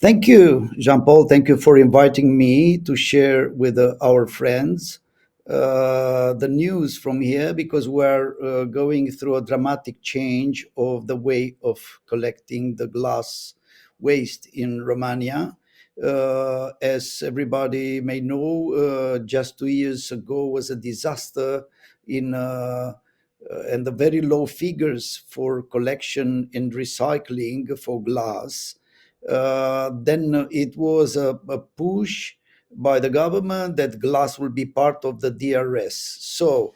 Thank you, Jean Paul. Thank you for inviting me to share with our friends the news from here because we're going through a dramatic change of the way of collecting the glass waste in Romania. As everybody may know, just 2 years ago was a disaster in and the very low figures for collection and recycling for glass. Then it was a push by the government that glass will be part of the DRS. So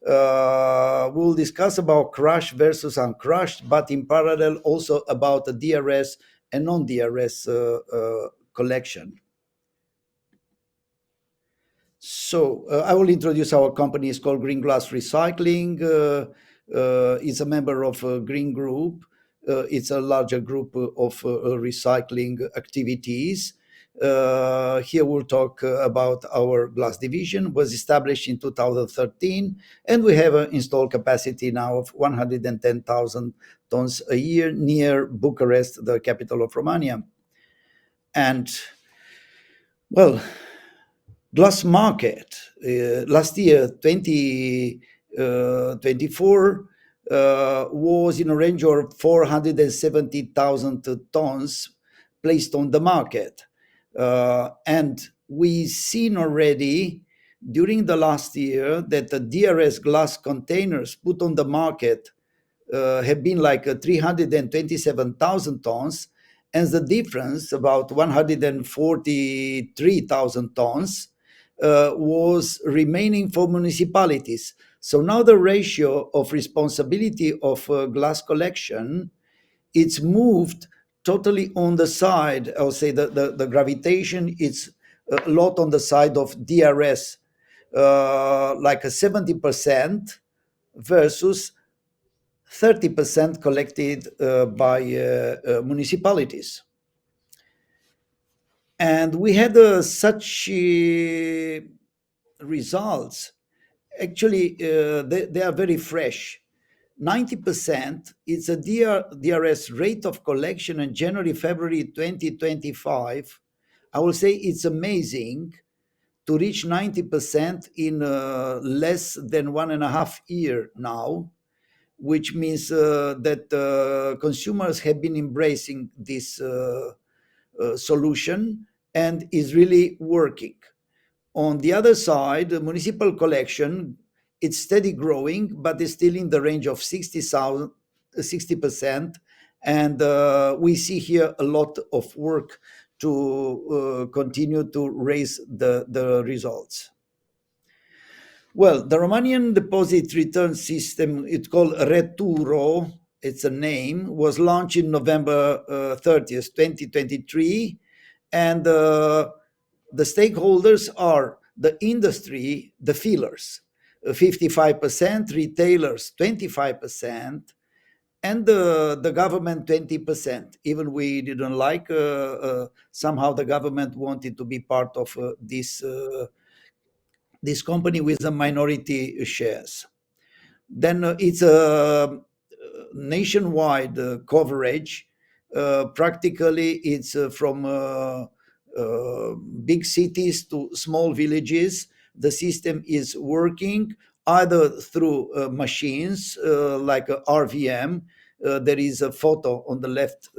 we'll discuss about crushed versus uncrushed, but in parallel also about the DRS and non-DRS collection. So I will introduce our company. It's called Green Glass Recycling. It's a member of GreenGroup. It's a larger group of recycling activities. Here we'll talk about our glass division. Was established in 2013, and we have an installed capacity now of 110,000 tons a year near Bucharest, the capital of Romania. And well, glass market last year 2024 was in a range of 470,000 tons placed on the market, and we seen already during the last year that the DRS glass containers put on the market have been like 327,000 tons, and the difference, about 143,000 tons, was remaining for municipalities. So now the ratio of responsibility of glass collection, it's moved totally on the side. I would say the gravitation is a lot on the side of DRS, like a 70% versus 30% collected by municipalities. And we had such results. Actually, they are very fresh. 90% is a DRS rate of collection in January, February 2025. I will say it's amazing to reach 90% in less than 1.5 years now, which means that consumers have been embracing this solution and is really working. On the other side, the municipal collection, it's steady growing, but is still in the range of 60%. And we see here a lot of work to continue to raise the results. Well, the Romanian deposit return system, it's called Returo, it's a name, was launched in November 30th, 2023. And the stakeholders are the industry, the fillers, 55%, retailers, 25%, and the government, 20%. Even we didn't like, somehow the government wanted to be part of this company with the minority shares. Then it's a nationwide coverage. Practically, it's from big cities to small villages. The system is working either through machines like a RVM. There is a photo on the left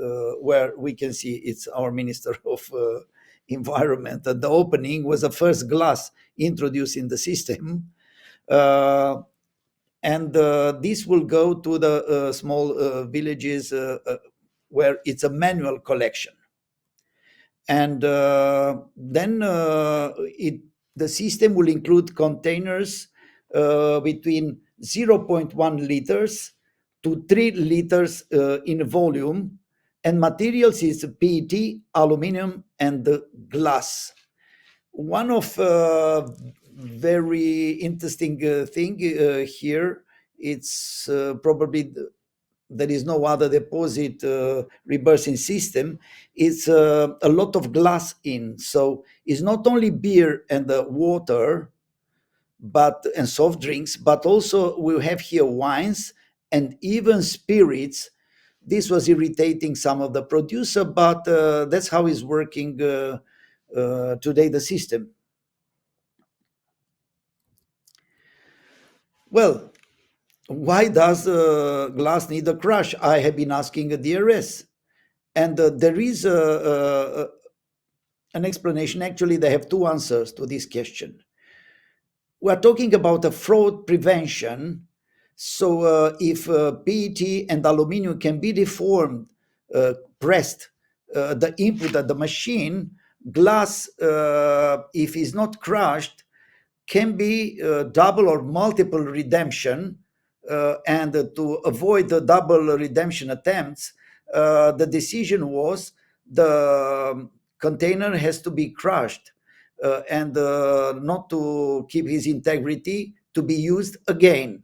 where we can see it's our Minister of Environment. The opening was the first glass introduced in the system. And this will go to the small villages where it's a manual collection. And then the system will include containers between 0.1 liters to 3 liters in volume, and materials is PET, aluminum, and glass. One of very interesting thing here, it's probably there is no other deposit reversing system. It's a lot of glass in, so it's not only beer and water, but and soft drinks, but also we have here wines and even spirits, This was irritating some of the producer, but that's how is working today the system. Well, why does glass need a crush? I have been asking a DRS, and there is an explanation. Actually, they have two answers to this question. We are talking about a fraud prevention. So, if PET and aluminum can be deformed, pressed, the input at the machine, glass, if it's not crushed, can be double or multiple redemption. And to avoid the double redemption attempts, the decision was the container has to be crushed and not to keep his integrity, to be used again.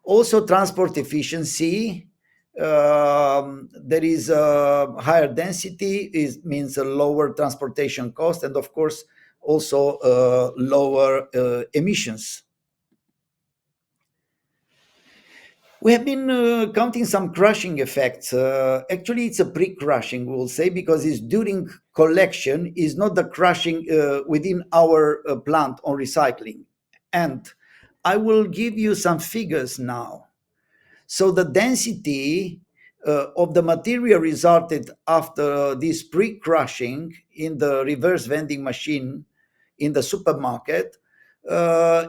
Also, transport efficiency. There is a higher density, it means a lower transportation cost, and of course, also lower emissions. We have been counting some crushing effects. Actually, it's a pre-crushing, we will say, because it's during collection, is not the crushing within our plant on recycling. And I will give you some figures now. So the density of the material resulted after this pre-crushing in the reverse vending machine in the supermarket,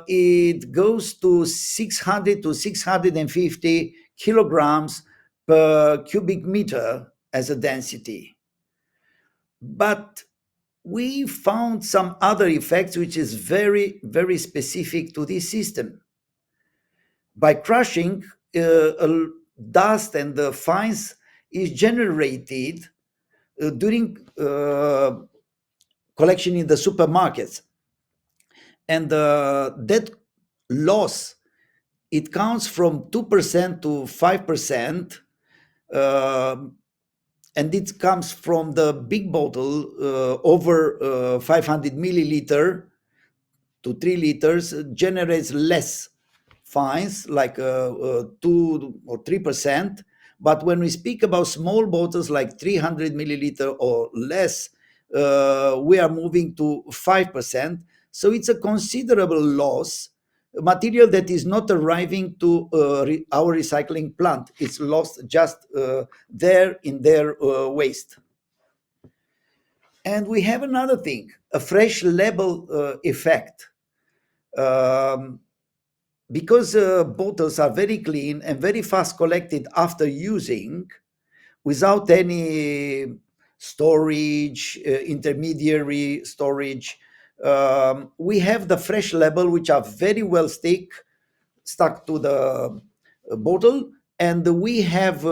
it goes to 600 to 650 kilograms per cubic meter as a density. But we found some other effects which is very, very specific to this system. By crushing, dust and the fines is generated during collection in the supermarkets, and that loss, it counts from 2% to 5%, and it comes from the big bottle over 500 milliliter to 3 liters, generates less fines, like 2 or 3%. But when we speak about small bottles like 300 milliliter or less, we are moving to 5%. So it's a considerable loss, material that is not arriving to our recycling plant. It's lost just there in their waste. And we have another thing, a fresh label effect. Um, because bottles are very clean and very fast collected after using, without any storage, intermediary storage, we have the fresh label, which are very well stuck to the bottle, and we have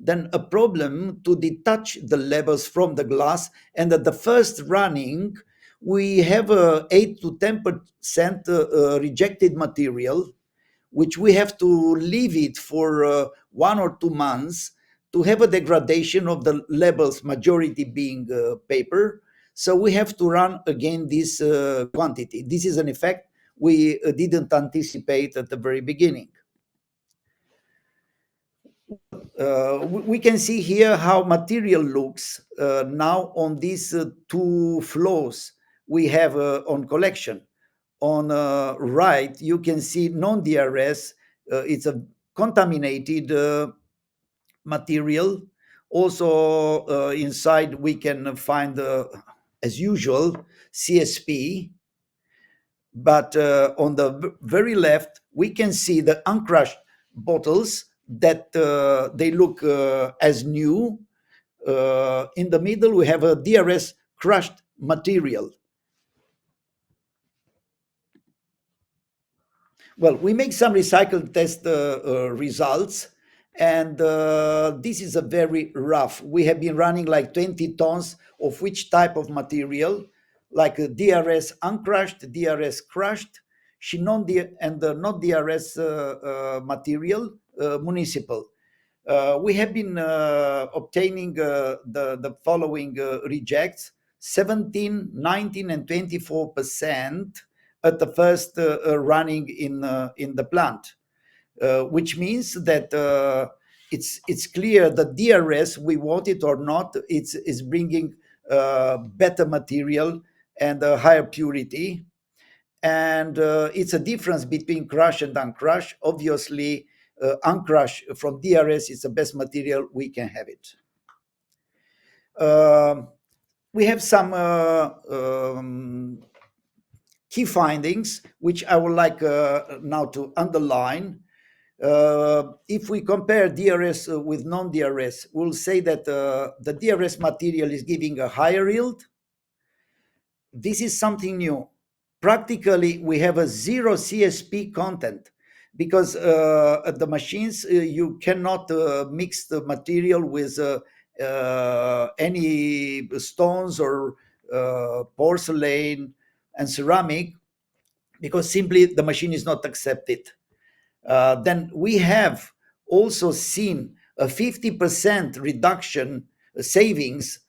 then a problem to detach the labels from the glass. And at the first running, we have 8 to 10% rejected material, which we have to leave it for 1 or 2 months to have a degradation of the labels, majority being paper. So we have to run again this quantity. This is an effect we didn't anticipate at the very beginning. We can see here how material looks now on these two flows we have on collection. On right, you can see non-DRS. It's a contaminated material. Also inside we can find, as usual, CSP. But on the very left, we can see the uncrushed bottles that they look as new. In the middle, we have a DRS crushed material. Well, we make some recycle test results, and this is a very rough. We have been running like 20 tons of which type of material, like DRS uncrushed, DRS crushed, and not DRS material, municipal. We have been obtaining the following rejects: 17, 19, and 24% at the first running in the plant, which means that it's clear that DRS, we want it or not, it's is bringing better material and a higher purity. And it's a difference between crush and uncrush. Obviously, uncrush from DRS is the best material we can have it. Um, we have some key findings which I would like now to underline. If we compare DRS with non-DRS, we'll say that the DRS material is giving a higher yield. This is something new. Practically, we have a zero CSP content because at the machines you cannot mix the material with any stones or porcelain and ceramic, because simply the machine is not accepted. Then we have also seen a 50% reduction savings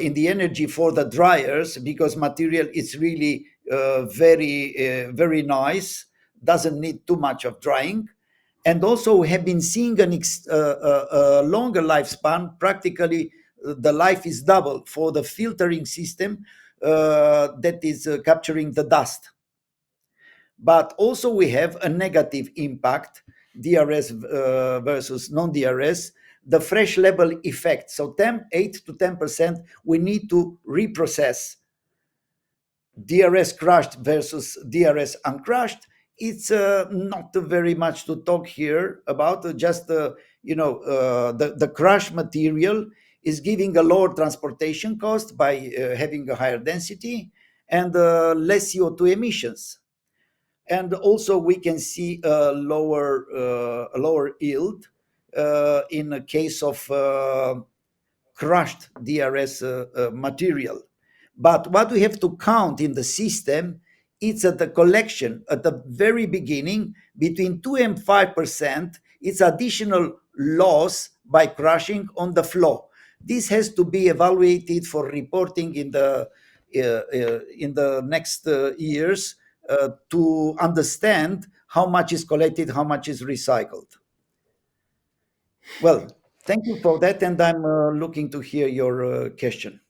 in the energy for the dryers, because material is really very nice, doesn't need too much of drying. And also we have been seeing a longer lifespan. Practically the life is double for the filtering system that is capturing the dust. But also we have a negative impact, DRS versus non-DRS, the fresh level effect. So 8 to 10% we need to reprocess. DRS crushed versus DRS uncrushed, it's not very much to talk here about. Just the crushed material is giving a lower transportation cost by having a higher density and less CO2 emissions. And also we can see a lower yield in a case of crushed DRS material. But what we have to count in the system, it's at the collection at the very beginning between 2 and 5%. It's additional loss by crushing on the flow. This has to be evaluated for reporting in the next years to understand how much is collected, how much is recycled. Well, thank you for that, and I'm looking to hear your question.